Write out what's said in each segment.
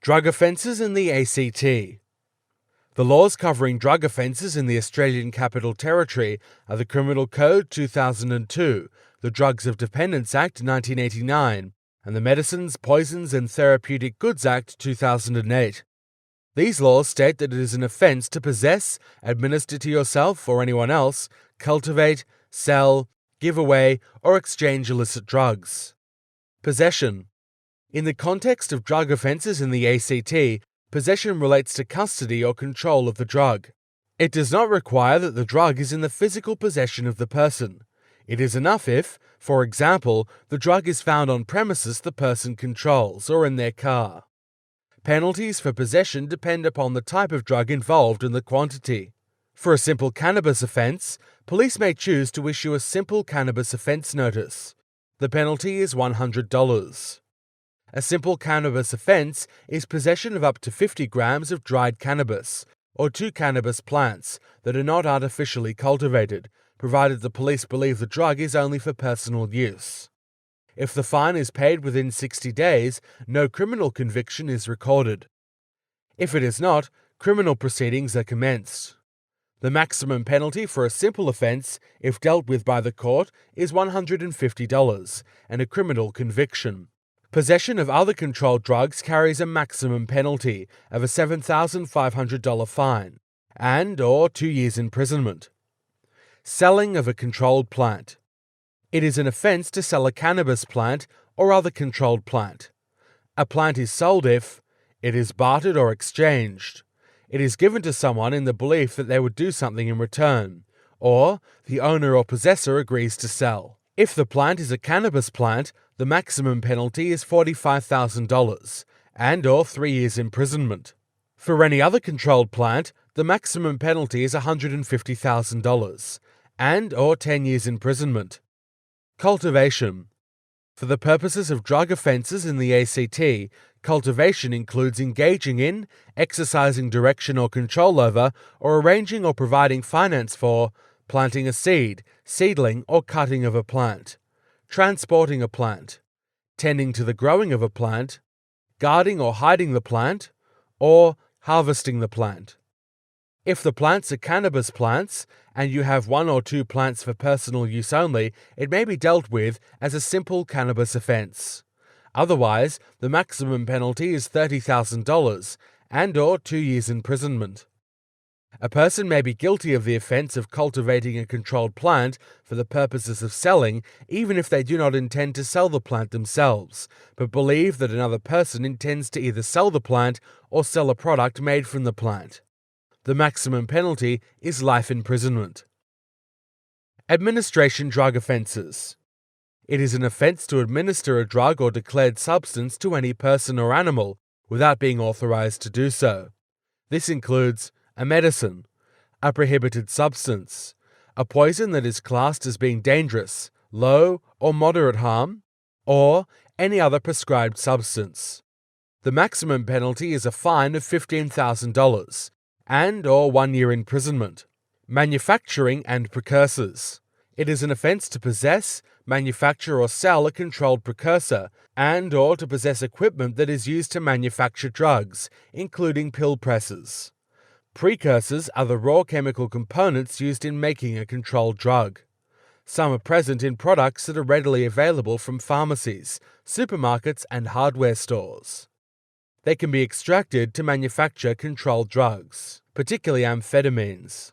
Drug offences in the ACT. The laws covering drug offences in the Australian Capital Territory are the Criminal Code 2002, the Drugs of Dependence Act 1989, and the Medicines, Poisons and Therapeutic Goods Act 2008. These laws state that it is an offence to possess, administer to yourself or anyone else, cultivate, sell, give away, or exchange illicit drugs. Possession. In the context of drug offences in the ACT, possession relates to custody or control of the drug. It does not require that the drug is in the physical possession of the person. It is enough if, for example, the drug is found on premises the person controls or in their car. Penalties for possession depend upon the type of drug involved and the quantity. For a simple cannabis offence, police may choose to issue a simple cannabis offence notice. The penalty is $100. A simple cannabis offence is possession of up to 50 grams of dried cannabis, or 2 cannabis plants that are not artificially cultivated, provided the police believe the drug is only for personal use. If the fine is paid within 60 days, no criminal conviction is recorded. If it is not, criminal proceedings are commenced. The maximum penalty for a simple offence, if dealt with by the court, is $150 and a criminal conviction. Possession of other controlled drugs carries a maximum penalty of a $7,500 fine and/or 2 years imprisonment. Selling of a controlled plant. It is an offence to sell a cannabis plant or other controlled plant. A plant is sold if it is bartered or exchanged, it is given to someone in the belief that they would do something in return, or the owner or possessor agrees to sell. If the plant is a cannabis plant, the maximum penalty is $45,000 and/or 3 years imprisonment. For any other controlled plant, the maximum penalty is $150,000 and/or 10 years imprisonment. Cultivation. For the purposes of drug offences in the ACT, cultivation includes engaging in, exercising direction or control over, or arranging or providing finance for, planting a seed, seedling or cutting of a plant, transporting a plant, tending to the growing of a plant, guarding or hiding the plant, or harvesting the plant. If the plants are cannabis plants, and you have 1 or 2 plants for personal use only, it may be dealt with as a simple cannabis offence. Otherwise, the maximum penalty is $30,000 and/or 2 years imprisonment. A person may be guilty of the offence of cultivating a controlled plant for the purposes of selling, even if they do not intend to sell the plant themselves, but believe that another person intends to either sell the plant or sell a product made from the plant. The maximum penalty is life imprisonment. Administration drug offences. It is an offence to administer a drug or declared substance to any person or animal without being authorized to do so. This includes a medicine, a prohibited substance, a poison that is classed as being dangerous, low or moderate harm, or any other prescribed substance. The maximum penalty is a fine of $15,000 and/or 1 year imprisonment. Manufacturing and precursors. It is an offence to possess, manufacture or sell a controlled precursor and/or to possess equipment that is used to manufacture drugs, including pill presses. Precursors are the raw chemical components used in making a controlled drug. Some are present in products that are readily available from pharmacies, supermarkets, and hardware stores. They can be extracted to manufacture controlled drugs, particularly amphetamines.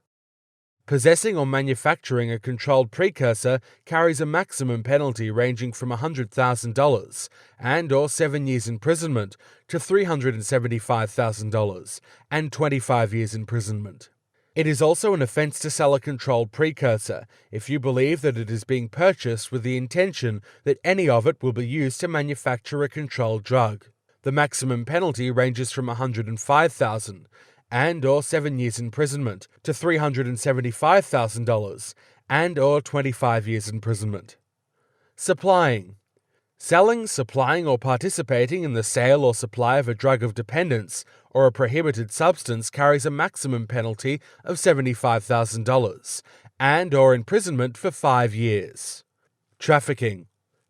Possessing or manufacturing a controlled precursor carries a maximum penalty ranging from $100,000 and/or 7 years imprisonment to $375,000 and 25 years imprisonment. It is also an offence to sell a controlled precursor if you believe that it is being purchased with the intention that any of it will be used to manufacture a controlled drug. The maximum penalty ranges from $105,000 and/or 7 years imprisonment to $375,000 and/or 25 years imprisonment. Supplying. Selling, supplying, or participating in the sale or supply of a drug of dependence or a prohibited substance carries a maximum penalty of $75,000 and/or imprisonment for 5 years. Trafficking.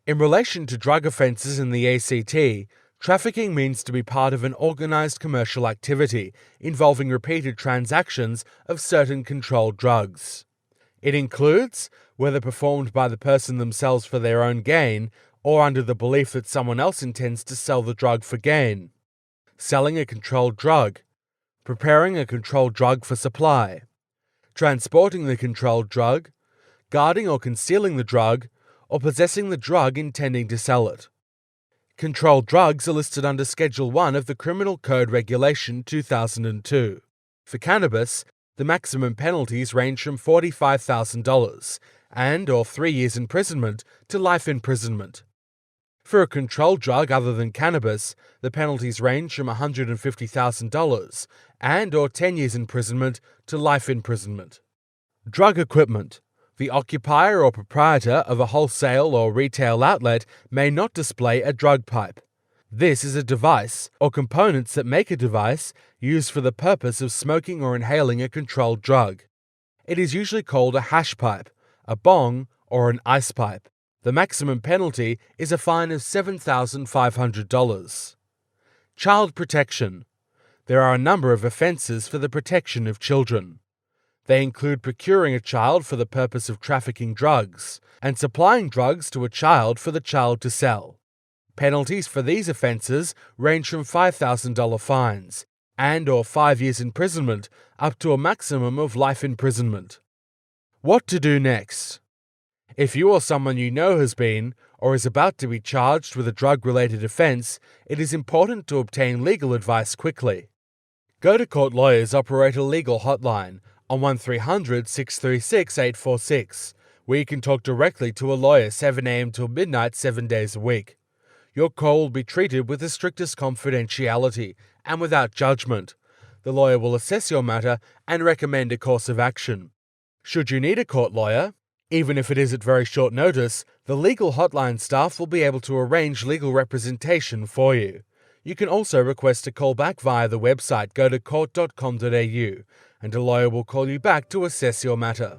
In relation to drug offences in the ACT, Trafficking means to be part of an organized commercial activity involving repeated transactions of certain controlled drugs. It includes, whether performed by the person themselves for their own gain or under the belief that someone else intends to sell the drug for gain, selling a controlled drug, preparing a controlled drug for supply, transporting the controlled drug, guarding or concealing the drug, or possessing the drug intending to sell it. Controlled drugs are listed under Schedule 1 of the Criminal Code Regulation 2002. For cannabis, the maximum penalties range from $45,000 and/or 3 years imprisonment to life imprisonment. For a controlled drug other than cannabis, the penalties range from $150,000 and/or 10 years imprisonment to life imprisonment. Drug equipment. The occupier or proprietor of a wholesale or retail outlet may not display a drug pipe. This is a device, or components that make a device, used for the purpose of smoking or inhaling a controlled drug. It is usually called a hash pipe, a bong, or an ice pipe. The maximum penalty is a fine of $7,500. Child protection. There are a number of offences for the protection of children. They include procuring a child for the purpose of trafficking drugs and supplying drugs to a child for the child to sell. Penalties for these offences range from $5,000 fines and/or 5 years imprisonment up to a maximum of life imprisonment. What to do next? If you or someone you know has been or is about to be charged with a drug-related offence, it is important to obtain legal advice quickly. Go to Court Lawyers operate a legal hotline on 1300 636 846, where you can talk directly to a lawyer 7 a.m. till midnight 7 days a week. Your call will be treated with the strictest confidentiality and without judgment. The lawyer will assess your matter and recommend a course of action. Should you need a court lawyer, even if it is at very short notice, the legal hotline staff will be able to arrange legal representation for you. You can also request a call back via the website. Go to court.com.au and a lawyer will call you back to assess your matter.